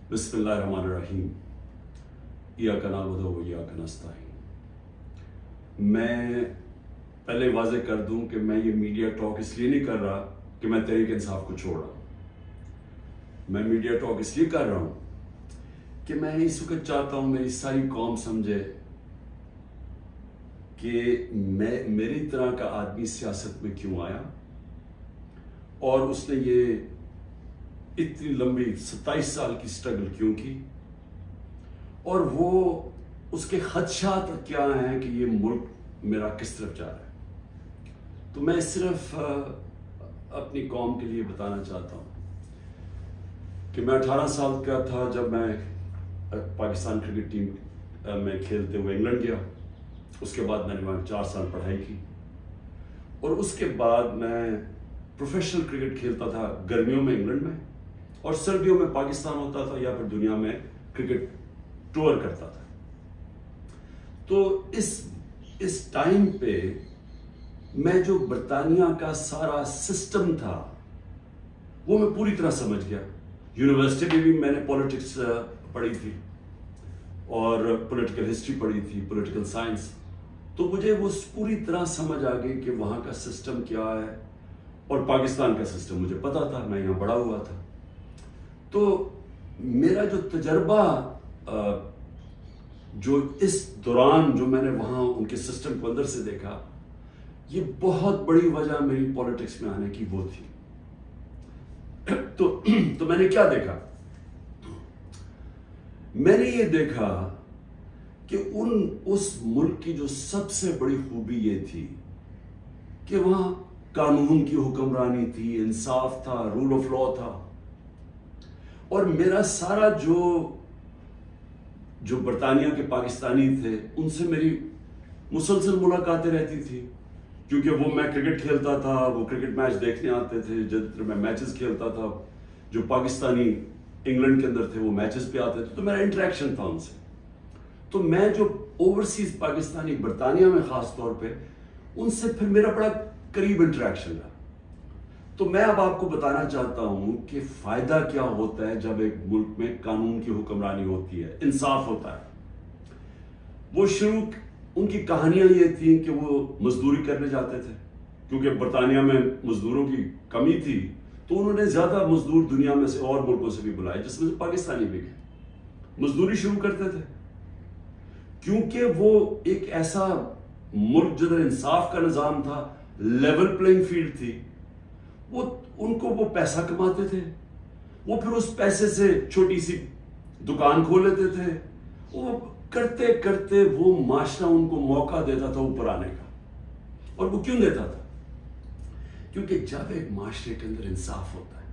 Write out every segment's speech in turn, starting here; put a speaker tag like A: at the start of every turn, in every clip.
A: بسم اللہ الرحمن الرحیم ایاک نعبد و ایاک نستعین۔ میں پہلے واضح کر دوں کہ میں یہ میڈیا ٹاک اس لیے نہیں کر رہا کہ میں تحریک انصاف کو چھوڑ رہا ہوں۔ میں میڈیا ٹاک اس لیے کر رہا ہوں کہ میں اس وقت چاہتا ہوں میری ساری قوم سمجھے کہ میری طرح کا آدمی سیاست میں کیوں آیا اور اس نے یہ اتنی لمبی 27 سال کی سٹرگل کیوں کی، اور وہ اس کے خدشات کیا ہیں کہ یہ ملک میرا کس طرف جا رہا ہے۔ تو میں صرف اپنی قوم کے لیے بتانا چاہتا ہوں کہ میں 18 سال کا تھا جب میں پاکستان کرکٹ ٹیم میں کھیلتے ہوئے انگلینڈ گیا۔ اس کے بعد میں نے وہاں 4 سال پڑھائی کی، اور اس کے بعد میں پروفیشنل کرکٹ کھیلتا تھا گرمیوں میں انگلینڈ میں، اور سردیوں میں پاکستان ہوتا تھا یا پھر دنیا میں کرکٹ ٹور کرتا تھا۔ تو اس ٹائم پہ میں جو برطانیہ کا سارا سسٹم تھا وہ میں پوری طرح سمجھ گیا۔ یونیورسٹی میں بھی میں نے پولیٹکس پڑھی تھی اور پولیٹیکل ہسٹری پڑھی تھی، پولیٹیکل سائنس، تو مجھے وہ پوری طرح سمجھ آ گئی کہ وہاں کا سسٹم کیا ہے، اور پاکستان کا سسٹم مجھے پتا تھا، میں یہاں بڑا ہوا تھا۔ تو میرا جو تجربہ جو اس دوران جو میں نے وہاں ان کے سسٹم کو اندر سے دیکھا، یہ بہت بڑی وجہ میری پولیٹکس میں آنے کی وہ تھی۔ تو میں نے کیا دیکھا؟ میں نے یہ دیکھا کہ اس ملک کی جو سب سے بڑی خوبی یہ تھی کہ وہاں قانون کی حکمرانی تھی، انصاف تھا، رول آف لا تھا، اور میرا سارا جو برطانیہ کے پاکستانی تھے ان سے میری مسلسل ملاقاتیں رہتی تھی، کیونکہ وہ میں کرکٹ کھیلتا تھا، وہ کرکٹ میچ دیکھنے آتے تھے، جب میں میچز کھیلتا تھا جو پاکستانی انگلینڈ کے اندر تھے وہ میچز پہ آتے تھے، تو میرا انٹریکشن تھا ان سے۔ تو میں جو اوورسیز پاکستانی برطانیہ میں خاص طور پہ ان سے پھر میرا بڑا قریب انٹریکشن رہا۔ تو میں اب آپ کو بتانا چاہتا ہوں کہ فائدہ کیا ہوتا ہے جب ایک ملک میں قانون کی حکمرانی ہوتی ہے، انصاف ہوتا ہے۔ وہ شروع ان کی کہانیاں یہ تھیں کہ وہ مزدوری کرنے جاتے تھے، کیونکہ برطانیہ میں مزدوروں کی کمی تھی، تو انہوں نے زیادہ مزدور دنیا میں سے اور ملکوں سے بھی بلائے، جس میں سے پاکستانی بھی گئے، مزدوری شروع کرتے تھے، کیونکہ وہ ایک ایسا ملک جدھر انصاف کا نظام تھا، لیول پلینگ فیلڈ تھی، ان کو وہ پیسہ کماتے تھے، وہ پھر اس پیسے سے چھوٹی سی دکان کھول لیتے تھے، وہ کرتے کرتے وہ معاشرہ ان کو موقع دیتا تھا اوپر آنے کا۔ اور وہ کیوں دیتا تھا؟ کیونکہ جب ایک معاشرے کے اندر انصاف ہوتا ہے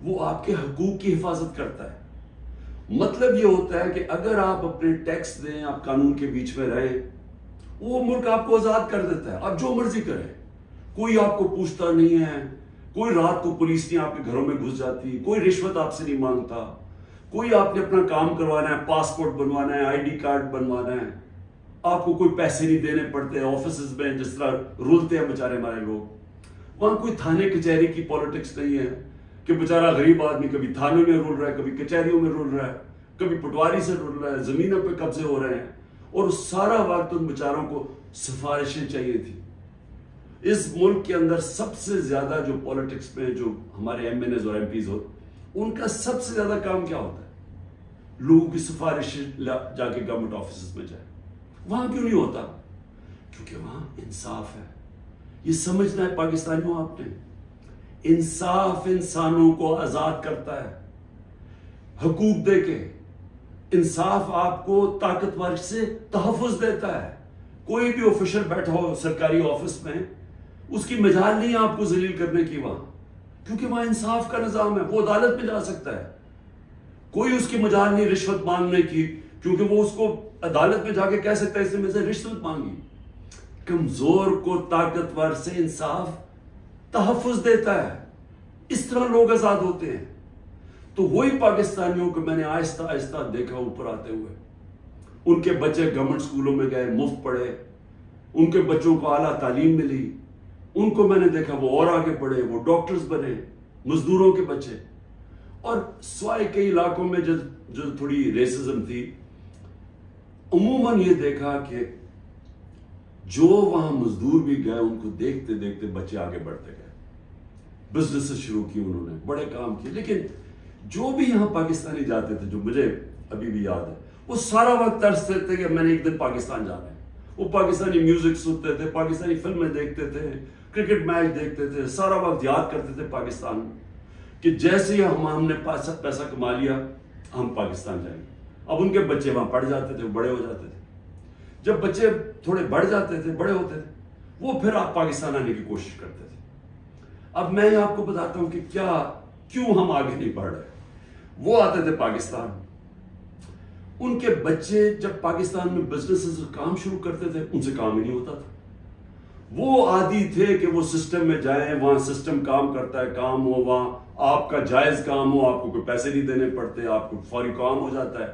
A: وہ آپ کے حقوق کی حفاظت کرتا ہے۔ مطلب یہ ہوتا ہے کہ اگر آپ اپنے ٹیکس دیں، آپ قانون کے بیچ میں رہیں، وہ ملک آپ کو آزاد کر دیتا ہے، آپ جو مرضی کریں، کوئی آپ کو پوچھتا نہیں ہے، کوئی رات کو پولیس نہیں آپ کے گھروں میں گھس جاتی، کوئی رشوت آپ سے نہیں مانگتا، کوئی آپ نے اپنا کام کروانا ہے، پاسپورٹ بنوانا ہے، آئی ڈی کارڈ بنوانا ہے، آپ کو کوئی پیسے نہیں دینے پڑتے آفیسز میں جس طرح رولتے ہیں بیچارے ہمارے لوگ۔ وہاں کوئی تھانے کچہری کی پالیٹکس نہیں ہے کہ بیچارہ غریب آدمی کبھی تھانے میں رول رہا ہے، کبھی کچہریوں میں رول رہا ہے، کبھی پٹواری سے رول رہا ہے، زمینوں پہ قبضے ہو رہے ہیں، اور سارا وقت ان بیچاروں کو سفارشیں چاہیے تھی۔ اس ملک کے اندر سب سے زیادہ جو پولیٹکس میں جو ہمارے ایم این ایز اور ایم پیز ہوتے، ان کا سب سے زیادہ کام کیا ہوتا ہے؟ لوگوں کی سفارشیں جا کے گورنمنٹ آفیسز میں جائے۔ وہاں کیوں نہیں ہوتا؟ کیونکہ وہاں انصاف ہے۔ یہ سمجھنا ہے پاکستانیوں آپ نے، انصاف انسانوں کو آزاد کرتا ہے حقوق دے کے، انصاف آپ کو طاقتور سے تحفظ دیتا ہے۔ کوئی بھی آفیشر بیٹھا ہو سرکاری آفس میں، اس کی مجال نہیں آپ کو ذلیل کرنے کی وہاں، کیونکہ وہاں انصاف کا نظام ہے، وہ عدالت میں جا سکتا ہے۔ کوئی اس کی مجال نہیں رشوت مانگنے کی، کیونکہ وہ اس کو عدالت میں جا کے کہہ سکتا ہے اس نے مجھ سے رشوت مانگی۔ کمزور کو طاقتور سے انصاف تحفظ دیتا ہے، اس طرح لوگ آزاد ہوتے ہیں۔ تو وہی پاکستانیوں کو میں نے آہستہ آہستہ دیکھا اوپر آتے ہوئے، ان کے بچے گورنمنٹ سکولوں میں گئے، مفت پڑھے، ان کے بچوں کو اعلیٰ تعلیم ملی، ان کو میں نے دیکھا وہ اور آگے پڑھے، وہ ڈاکٹرز بنے، مزدوروں کے بچے۔ اور سوائے کئی علاقوں میں جو تھوڑی ریسزم تھی، عموماً یہ دیکھا کہ جو وہاں مزدور بھی گئے ان کو دیکھتے دیکھتے بچے آگے بڑھتے گئے، بزنس شروع کی انہوں نے، بڑے کام کیے. لیکن جو بھی یہاں پاکستانی جاتے تھے، جو مجھے ابھی بھی یاد ہے، وہ سارا وقت ترستے تھے کہ میں نے ایک دن پاکستان جانا ہے. وہ پاکستانی میوزک سنتے تھے، پاکستانی فلمیں دیکھتے تھے، کرکٹ میچ دیکھتے تھے، سارا وقت یاد کرتے تھے پاکستان کہ جیسے ہی ہم نے پیسہ کما لیا ہم پاکستان جائیں گے. اب ان کے بچے وہاں پڑھ جاتے تھے، بڑے ہو جاتے تھے. جب بچے تھوڑے بڑھ جاتے تھے، بڑے ہوتے تھے، وہ پھر آپ پاکستان آنے کی کوشش کرتے تھے. اب میں آپ کو بتاتا ہوں کہ کیوں ہم آگے نہیں بڑھ رہے. وہ آتے تھے پاکستان، ان کے بچے جب پاکستان میں بزنس کام شروع کرتے تھے ان سے کام ہی نہیں ہوتا تھا. وہ عادی تھے کہ وہ سسٹم میں جائیں، وہاں سسٹم کام کرتا ہے، کام ہو، وہاں آپ کا جائز کام ہو، آپ کو کوئی پیسے نہیں دینے پڑتے، آپ کو فوری کام ہو جاتا ہے،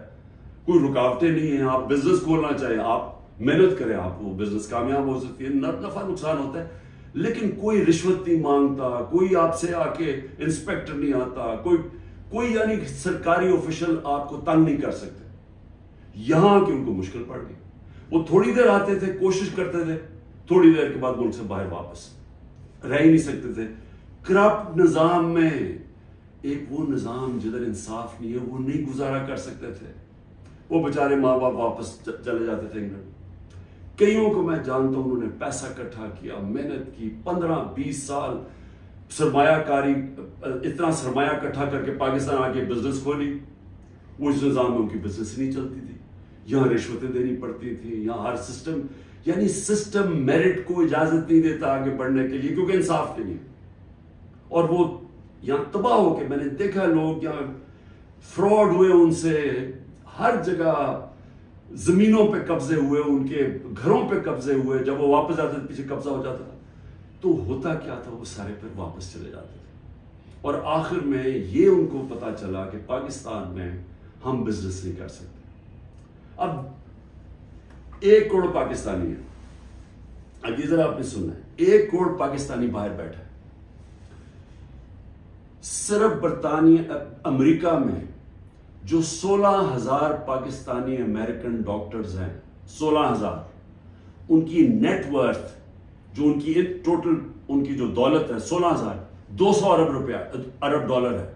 A: کوئی رکاوٹیں نہیں ہیں. آپ بزنس کھولنا چاہیں، آپ محنت کریں، آپ وہ بزنس کامیاب ہو سکتی ہے. نفع نقصان ہوتا ہے لیکن کوئی رشوت نہیں مانگتا، کوئی آپ سے آ کے انسپیکٹر نہیں آتا، کوئی یعنی سرکاری آفیشل آپ کو تنگ نہیں کر سکتے. یہاں کی ان کو مشکل پڑ گئی. وہ تھوڑی دیر آتے تھے، کوشش کرتے تھے، تھوڑی دیر کے بعد ملک سے باہر واپس رہ ہی نہیں سکتے تھے. کرپٹ نظام میں ایک وہ نظام جدھر انصاف نہیں ہے، وہ نہیں گزارا کر سکتے تھے. وہ بیچارے ماں باپ واپس چلے جاتے تھے انگلینڈ. کئیوں کو میں جانتا ہوں انہوں نے پیسہ اکٹھا کیا، محنت کی، 15-20 سال سرمایہ کاری، اتنا سرمایہ اکٹھا کر کے پاکستان آ کے بزنس کھولی. وہ اس نظام میں ان کی بزنس نہیں چلتی تھی. یہاں رشوتیں دینی پڑتی تھی، یہاں ہر سسٹم یعنی سسٹم میرٹ کو اجازت نہیں دیتا آگے بڑھنے کے لیے، کیونکہ انصاف کے لیے. اور وہ یہاں تباہ ہو کے، میں نے دیکھا لوگ یہاں فراڈ ہوئے، ان سے ہر جگہ زمینوں پہ قبضے ہوئے، ان کے گھروں پہ قبضے ہوئے. جب وہ واپس آتے تھے پیچھے قبضہ ہو جاتا تھا. تو ہوتا کیا تھا، وہ سارے پھر واپس چلے جاتے تھے. اور آخر میں یہ ان کو پتا چلا کہ پاکستان میں ہم بزنس نہیں کر سکتے. اب 1 کروڑ پاکستانی ہے. اب یہ ذرا آپ نے سننا ہے، 1 کروڑ پاکستانی باہر بیٹھا ہے. صرف برطانیہ امریکہ میں جو 16,000 پاکستانی امریکن ڈاکٹرز ہیں، 16,000، ان کی نیٹ ورتھ، جو ان کی ٹوٹل ان کی جو دولت ہے 16,000، 200 ارب ڈالر ہے.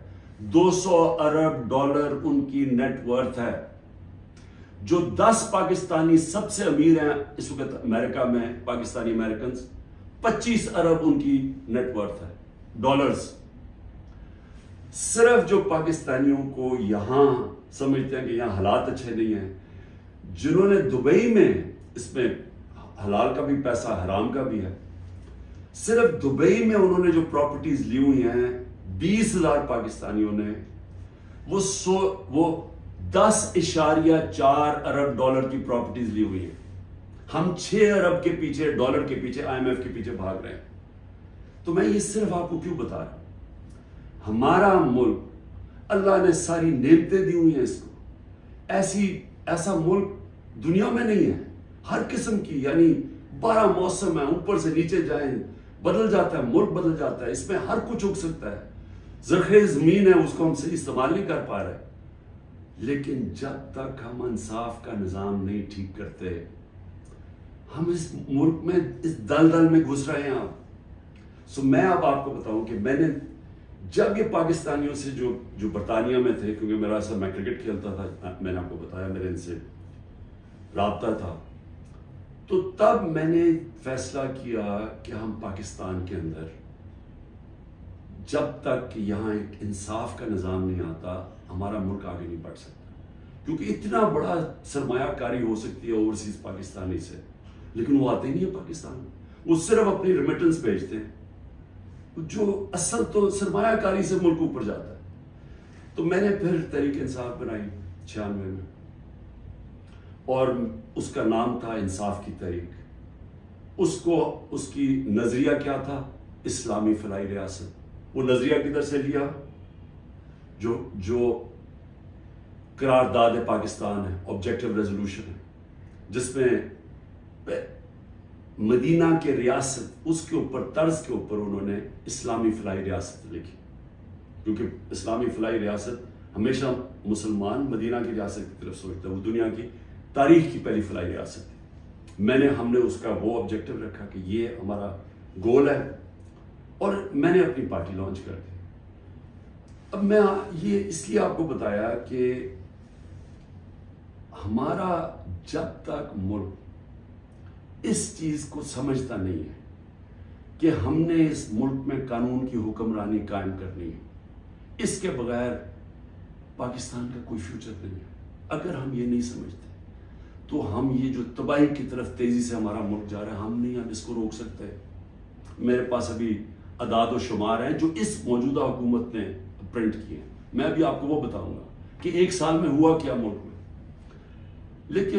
A: 200 ارب ڈالر ان کی نیٹ ورتھ ہے. جو 10 پاکستانی سب سے امیر ہیں اس وقت امریکہ میں، پاکستانی امریکنز، 25 ارب ان کی نیٹ ورتھ ہے ڈالرز. صرف جو پاکستانیوں کو یہاں سمجھتے ہیں کہ یہاں حالات اچھے نہیں ہیں، جنہوں نے دبئی میں، اس میں حلال کا بھی پیسہ حرام کا بھی ہے، صرف دبئی میں انہوں نے جو پراپرٹیز لی ہوئی ہیں 20,000 پاکستانیوں نے، وہ 10.4 ارب ڈالر کی پراپرٹیز لی ہوئی ہیں. ہم 6 ارب کے پیچھے، ڈالر کے پیچھے، IMF کے پیچھے بھاگ رہے ہیں. تو میں یہ صرف آپ کو کیوں بتا رہا ہوں، ہمارا ملک اللہ نے ساری نعمتیں دی ہوئی ہیں اس کو. ایسا ملک دنیا میں نہیں ہے. ہر قسم کی یعنی 12 موسم ہے، اوپر سے نیچے جائیں بدل جاتا ہے، ملک بدل جاتا ہے، اس میں ہر کچھ اگ سکتا ہے. زرخیز زمین ہے، اس کو ہم صحیح استعمال نہیں کر پا رہے. لیکن جب تک ہم انصاف کا نظام نہیں ٹھیک کرتے، ہم اس ملک میں اس دلدل میں گھس رہے ہیں. میں اب آپ کو بتاؤں کہ میں نے جب یہ پاکستانیوں سے جو برطانیہ میں تھے، کیونکہ میرا اصل میں کرکٹ کھیلتا تھا، میں نے آپ کو بتایا میرے ان سے رابطہ تھا، تو تب میں نے فیصلہ کیا کہ ہم پاکستان کے اندر جب تک یہاں ایک انصاف کا نظام نہیں آتا، ہمارا ملک آگے نہیں بڑھ سکتا. کیونکہ اتنا بڑا سرمایہ کاری ہو سکتی ہے اوورسیز پاکستانی سے، لیکن وہ آتے نہیں ہیں پاکستان میں. وہ صرف اپنی ریمیٹنس بھیجتے ہیں، جو اصل تو سرمایہ کاری سے ملک اوپر جاتا ہے. تو میں نے پھر تحریک انصاف بنائی 96 میں، اور اس کا نام تھا انصاف کی تحریک. اس کی نظریہ کیا تھا؟ اسلامی فلاحی ریاست. وہ نظریہ کدھر سے لیا؟ جو قرارداد پاکستان ہے، آبجیکٹو ریزولوشن ہے، جس میں مدینہ کے ریاست، اس کے اوپر طرز کے اوپر انہوں نے اسلامی فلاحی ریاست لکھی. کیونکہ اسلامی فلاحی ریاست ہمیشہ مسلمان مدینہ کی ریاست کی طرف سوچتا ہے، وہ دنیا کی تاریخ کی پہلی فلاحی ریاست ہے۔ ہم نے اس کا وہ آبجیکٹو رکھا کہ یہ ہمارا گول ہے، اور میں نے اپنی پارٹی لانچ کر دی۔ اب میں یہ اس لیے آپ کو بتایا کہ ہمارا جب تک ملک اس چیز کو سمجھتا نہیں ہے کہ ہم نے اس ملک میں قانون کی حکمرانی قائم کرنی ہے، اس کے بغیر پاکستان کا کوئی فیوچر نہیں ہے۔ اگر ہم یہ نہیں سمجھتے تو ہم یہ جو تباہی کی طرف تیزی سے ہمارا ملک جا رہا ہے، ہم نہیں اس کو روک سکتے۔ میرے پاس ابھی اعداد و شمار ہیں جو اس موجودہ حکومت نے پرنٹ کیے ہیں، میں ابھی آپ کو وہ بتاؤں گا کہ ایک سال میں ہوا کیا ملک میں۔ لیکن